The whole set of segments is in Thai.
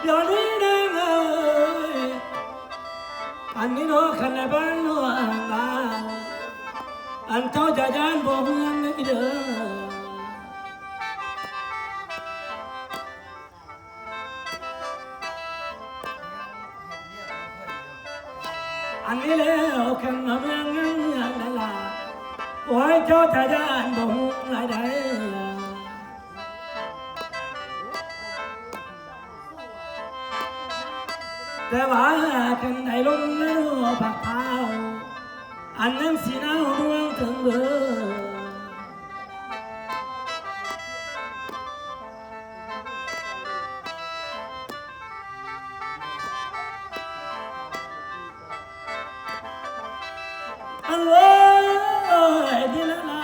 เดี๋ยวนี้นะเอ้ยอันนี้โน้ขันในบ้านโน้อ่างอันเจ้าจะยานบ่เมืองนี่เด้ออันนี้แล้วขันในเมืองนั่นล่ะโอ้ยเจ้าจะยานบ่เมืองไหนใดแต่ว่าขันในลมนั่นผักเผาอันนั้นสีน้ำเมืองถึงเบออันเลยดีแล้วนะ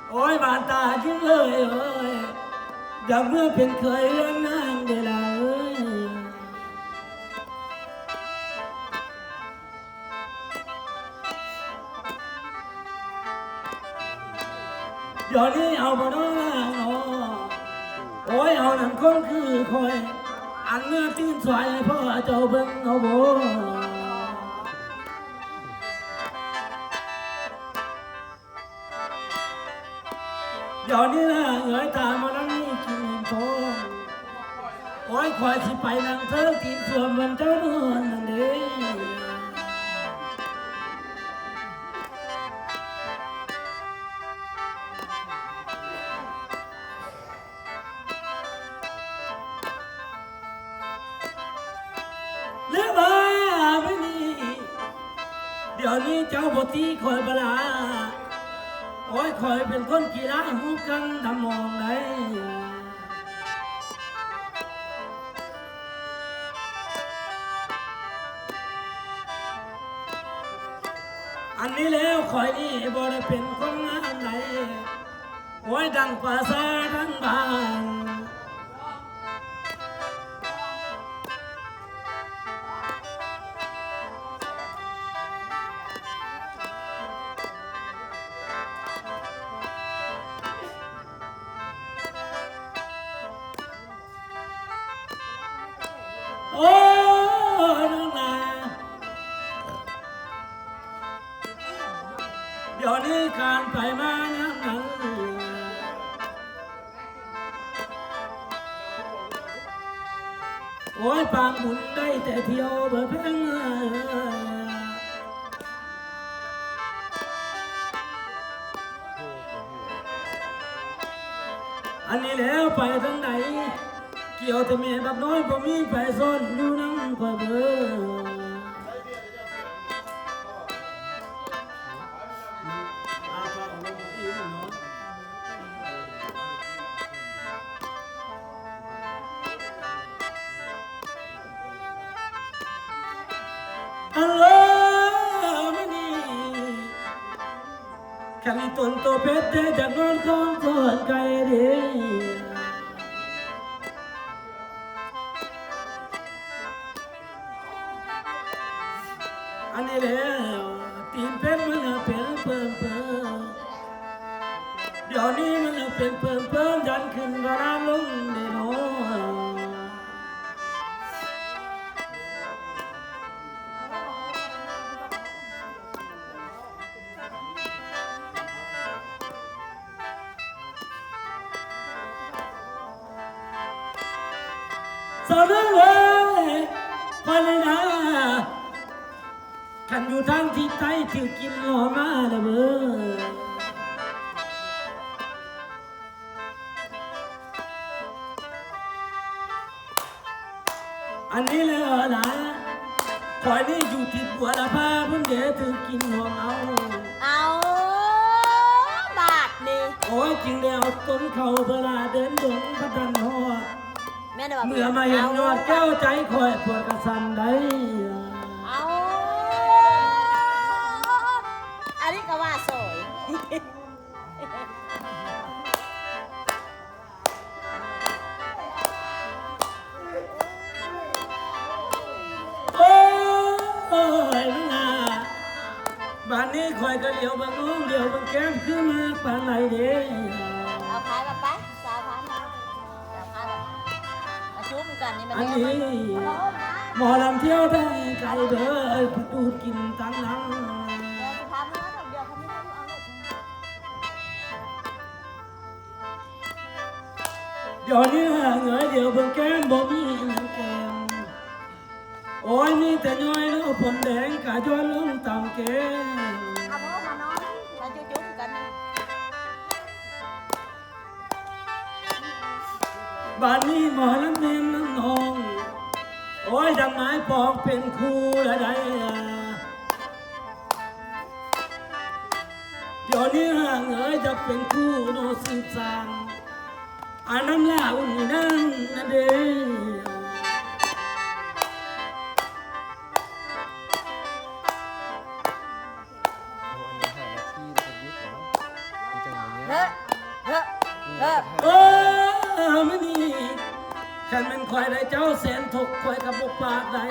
โอ้ยบานตาจิ้มเลยเอ้ยอยากเมื่อเป็นเคยเรื่องนางเดล่าเอ้ยเดี๋ยวนี้เอาบ่ได้แล้วโอ้ยเอาหนังคนคือคอยอันเมื่อตื่นสายพ่อเจ้าเบิ่งเอาบ่เดี๋ยวนี้นะเอ๋ยตามานั่งนี่กินทองโอ้ยคอยสิไปนั่งเธอกินส่วนมันเจ้านอนนั่นเด้เรื่องว่าไม่มีเดี๋ยวนี้เจ้าบตีคอยบลาโอ้ยคอยเป็นคนกีฬาหูกันทำมองไหนอันนี้แล้วคอยนี่บ่ได้เป็นคนงานไหนโอ้ยดังกว่าซาดังบางโอ้ยน้องนาเดี๋ยวนี้การไปมานั่งนั่งโอ้ยปางบุญได้แต่เที่ยวเบื่อเพ่งอันนี้แล้วไปทางไหนเกี่ยวแต่เมียบักน้อยบ่มีไปซ่อนอยู่นั่งคอยเบื่ออัลโหลไม่นี่ขันต้นโตเป็ดเดจากนอนของทอดไก่เดีอันนี้แล้วตีนเป็ดมันเป็นเปิ่มเปิ่มเดี๋ยวนี้มันเป็นเปิ่มเปิ่มยันขึ้นกระด้างลงเดโนสาวน้อยเว้ยพอเลยนะขันอยู่ทางที่ใต้ถือกินหอมาเด้อเบ้ออันนี้เลยนะคอยนี่อยู่ที่บัวละพาเพิ่งเดี๋ยวถือกินหอมเอาบาทนี่โอ้ยจริงแล้วต้นเขาเวลาเดินดงพัฒนหอดแม่ได้บอกเมื่อมาเห็นยอดแก้วใจคอยปวดกระสันได้เอาอันนี้ก็ว่าสวยโอ้ยนะบ้านนี้คอยก็เหลียวบางน้องเหลียวบางแก้มขึ้นมาปานไหนเด้เอาพายมาไปสาวพายมาสาวพายมาชุบกัน กันนี่มัน อัน เนี่ย นี้ เอามา หมอลำเที่ยวได้ไกลเด้อดูดกินตั้งหลัง เดี๋ยวจะพามาดอกเดียวเขาไม่ได้เอาหรอก เดี๋ยวนี้เหงยเดี๋ยวเบิ่งแก้มบ่มีน้ำแก้มโอ้ยมีแต่ย้อยแล้วผลแดงกะย้อนลงตามแก้ม เอาพ่อมาน้องมาจุ๊บๆกัน บ้านนี้หมอลำเนียนน้ำนอง โอ้ยดังไม้ปองเป็นครูละได้เดี๋ยวนี้เหงยจะเป็นครูโนสืบสานอาน้ำลาอุ่นนั่นนะเด้เฮ้เฮ้เฮ้ ไม่นี่ฉันเป็นควายได้เจ้าแสนถกควายกับบกปากได้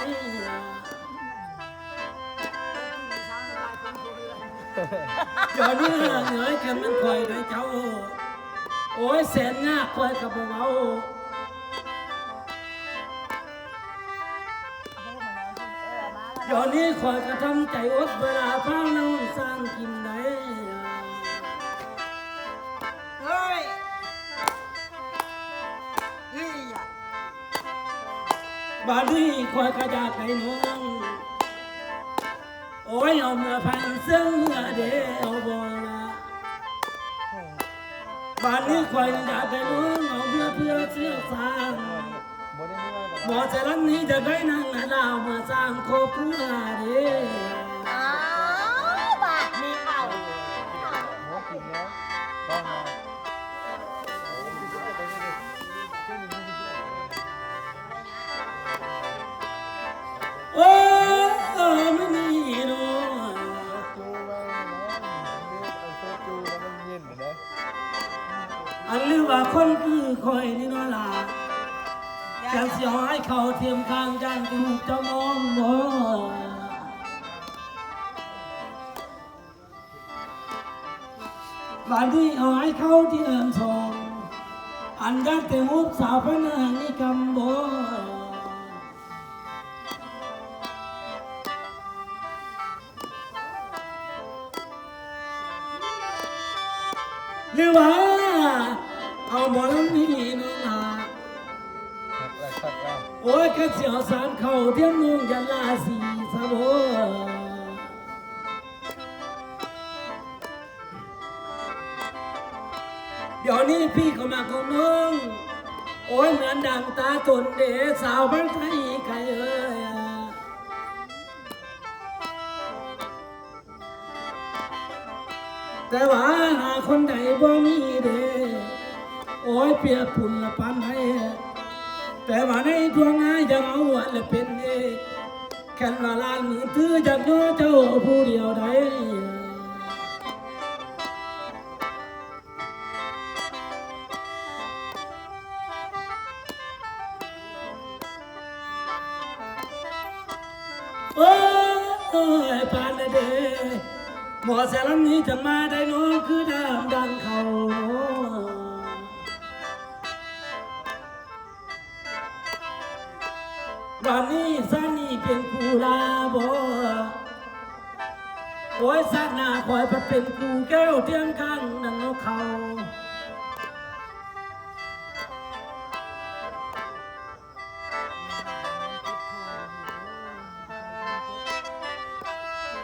เดี๋ยวนี้เหงยฉันเป็นควายได้เจ้าโอ้ยแสนยากควายกับบกเอาเดี๋ยวนี้ควายกระทำใจอดเวลาพ้าน้องสร้างกินได้ เฮ้ยเฮ้ย บาดนี้ควายกระยากไก่น้องโอ้ยเอาเมื่อพันเสื้อเดียวบ่ละบาดนี้ควายกระยากไก่น้องเอาเพื่อเสื้อสร้างหมอจะรันนี้จะได้นั่งดาวเมื่อสร้างครอบครัวเดี อ้าวบาทนี้เอา โอ้ไม่นี่เนาะอันลือว่าคนคือคอยนี่เนาะล่ะจะเสียให้เขาเทียมข้างกันถูกเจ้ามองบ่บานที่เอาให้เขาที่เอินทองอันยัดแต่หุบสาวพระนางนี่กำบ่หรือว่าเอาบ่ลำนี้เนาะล่ะโอ้ยแค่เสียวสารเข่าเทียมนุ่งยันลาสีสะโบเดี๋ยวนี้พี่ก็มาของน้องโอ้ยเหมือนดังตาจนเดสาวบ้านไทยใครเอ้ยแต่ว่าหาคนใดบ่มีเดโอ้ยเปียกฝุ่นละปานไทยแต่ว่าในดวงงายยังเอาหัวและเป็นเอกแค่ว่าลานมือถือจากโยเจ้าผู้เดียวใดโอ้ยปานเดหมอแสลำนี้จะมาได้น้องคือดามดังเขาวันนี้สันนี่เป็นกูลาบ่โอ้ยสักหน้าคอยพัดเป็นกูแก้วเทียงข้างดังนกเขา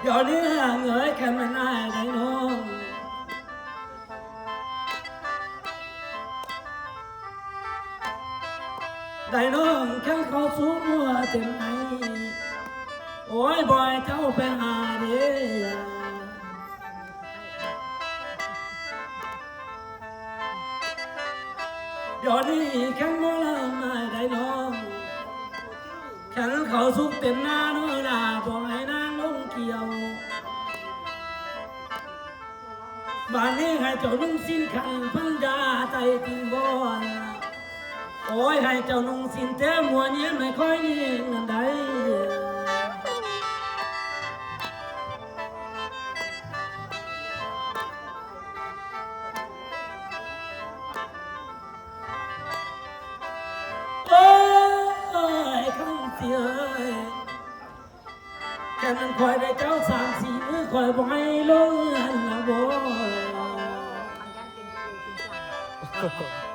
เดี๋ยวนี้เหงยแค่ไม่น่าได้น้องได้น้องแค่เขาสูงหัวเต็มไหนโอ้ยบ่อยเจ้าไปหาเดียเดี๋ยวนี้แค่โมละไม่ได้น้องแค่เขาสุกเต็มหน้าโน่ล่ะบอกให้นางลงเกี่ยวบ้านนี้ให้เจ้านุ่งสิ้นขังพันยาใจจริงบ่อนโอ้ยให้เจ้านุ่งสิ้นแท้หัวเนี้ยไม่ค่อยยิงอันใดโอ้ มันคอยได้เจ้าสามสี่มือคอยบ่ให้ลงหันละบ่ มันยันเป็นครูเป็นจัง